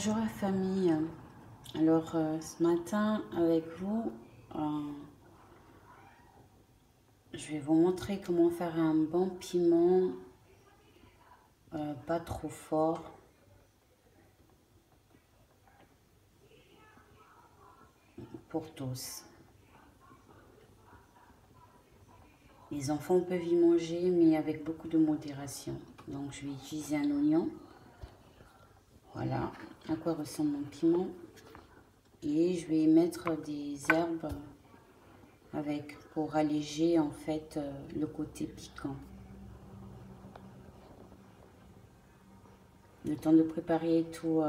Bonjour la famille. Alors ce matin avec vous, je vais vous montrer comment faire un bon piment, pas trop fort. Pour tous. Les enfants peuvent y manger, mais avec beaucoup de modération. Donc je vais utiliser un oignon. Voilà à quoi ressemble mon piment. Et je vais mettre des herbes avec pour alléger en fait le côté piquant. Le temps de préparer tous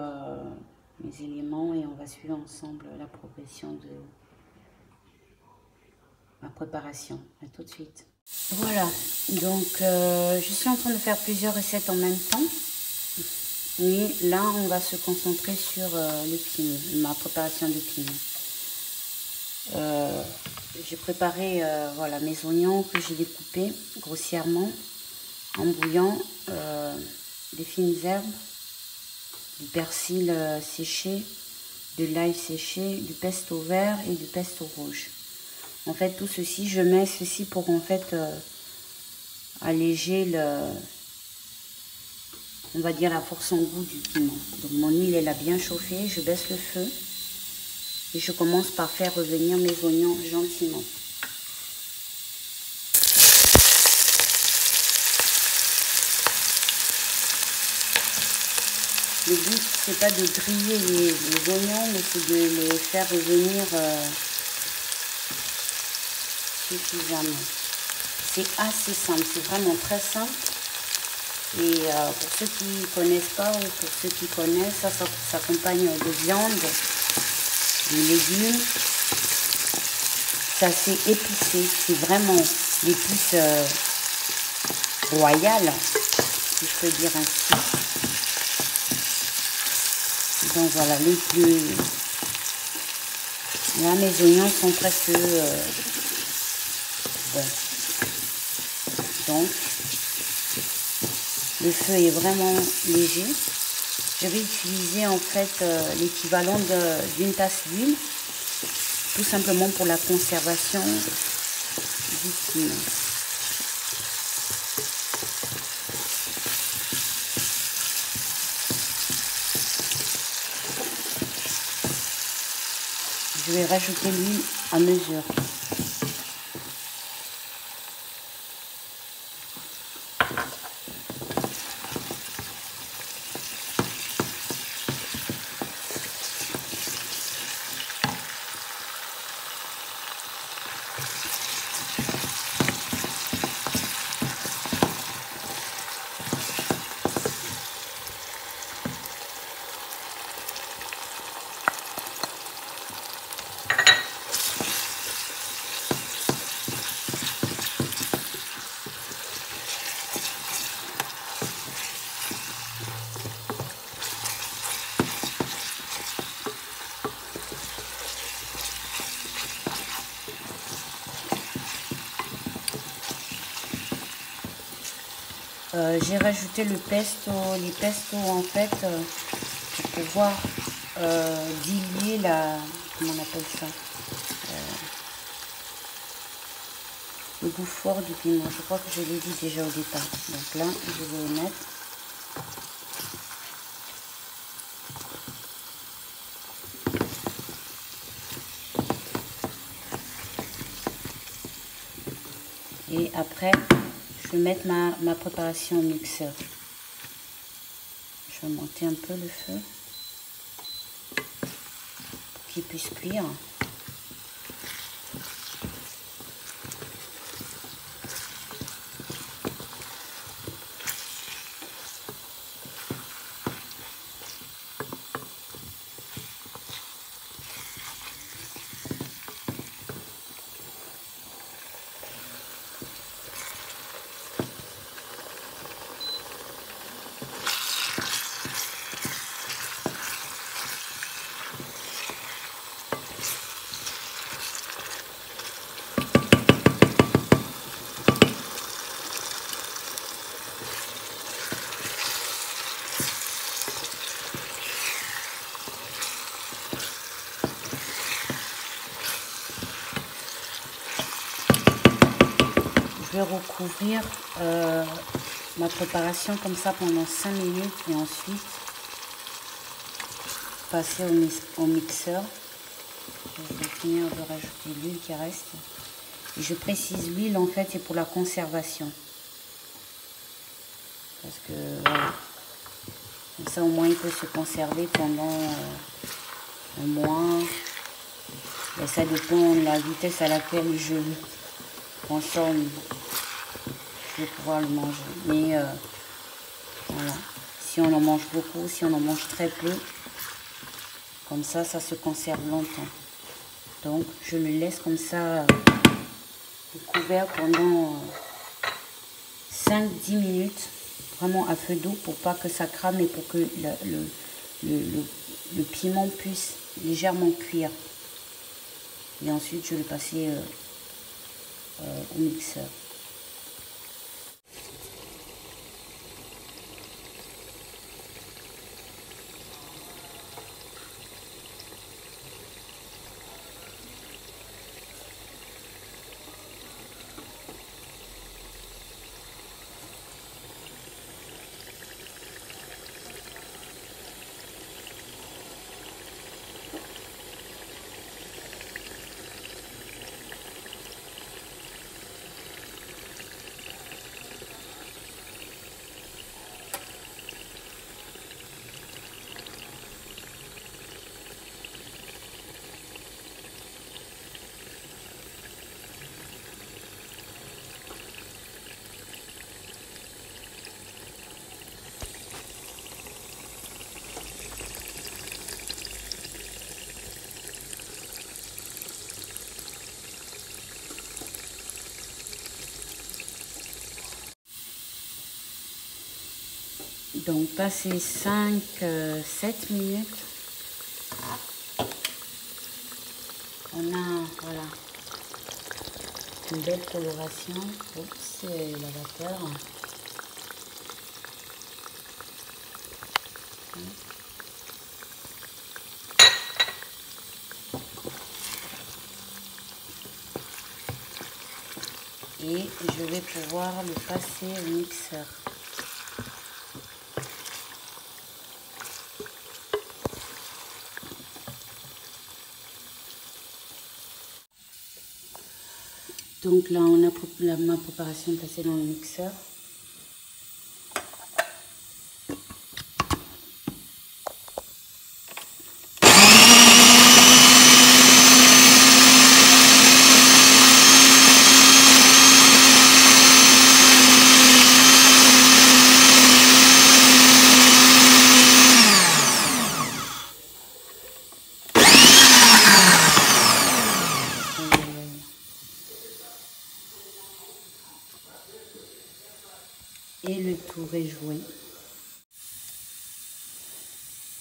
mes éléments et on va suivre ensemble la progression de ma préparation. À tout de suite. Voilà, donc je suis en train de faire plusieurs recettes en même temps. Mais là, on va se concentrer sur le piment, ma préparation de piment. J'ai préparé voilà, mes oignons que j'ai découpés grossièrement en bouillant, des fines herbes, du persil séché, de l'ail séché, du pesto vert et du pesto rouge. En fait, tout ceci, je mets ceci pour en fait alléger on va dire la force en goût du piment. Donc mon huile elle a bien chauffé, je baisse le feu et je commence par faire revenir mes oignons gentiment. Le but c'est pas de griller les oignons, mais c'est de les faire revenir suffisamment. C'est assez simple, c'est vraiment très simple. Et pour ceux qui ne connaissent pas ou pour ceux qui connaissent, ça s'accompagne de viande, de légumes. C'est assez épicé, c'est vraiment l'épice royale, si je peux dire ainsi. Donc voilà, là mes oignons sont presque bon. Donc le feu est vraiment léger. Je vais utiliser en fait l'équivalent d'une tasse d'huile, tout simplement pour la conservation du piment. Je vais rajouter l'huile à mesure. J'ai rajouté les pestos en fait pour pouvoir diluer comment on appelle ça, le goût fort du piment. Je crois que je l'ai dit déjà au départ. Donc là, je vais le mettre. Et après, je vais mettre ma préparation au mixeur. Je vais monter un peu le feu pour qu'il puisse cuire. je vais recouvrir ma préparation comme ça pendant 5 minutes et ensuite passer au mixeur. Je vais finir de rajouter l'huile qui reste. Et je précise l'huile en fait c'est pour la conservation. Parce que voilà. Comme ça au moins il peut se conserver pendant un mois. Et ça dépend de la vitesse à laquelle je consomme. Je vais pouvoir le manger. Mais voilà. Si on en mange beaucoup, si on en mange très peu, comme ça se conserve longtemps. Donc je le laisse comme ça couvert pendant 5-10 minutes, vraiment à feu doux pour pas que ça crame et pour que le piment puisse légèrement cuire. Et ensuite je vais passer au mixeur. Donc passer 5-7 minutes, on a voilà une belle coloration. Oups, c'est la vapeur. Et je vais pouvoir le passer au mixeur. Donc là, on a ma préparation passée dans le mixeur. Et le tour est joué.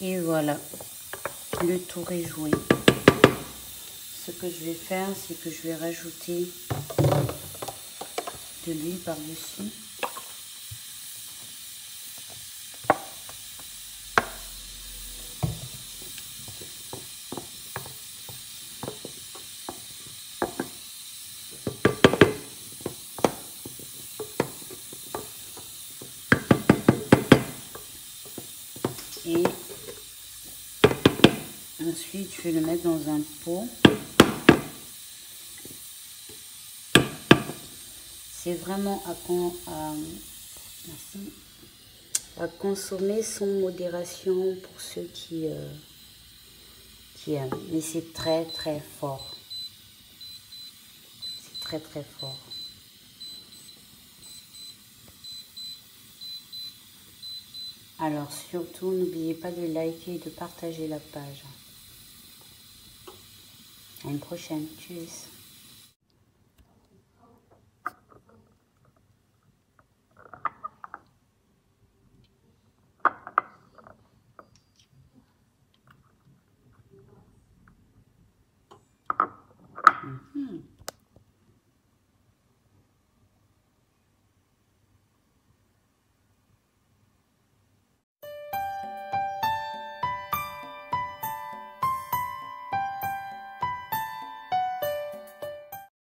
Et voilà, le tour est joué. Ce que je vais faire, c'est que je vais rajouter de l'huile par-dessus. Et ensuite, je vais le mettre dans un pot. C'est vraiment à consommer sans modération pour ceux qui aiment. Mais c'est très très fort. C'est très très fort. Alors surtout, n'oubliez pas de liker et de partager la page. À une prochaine. Tchuss.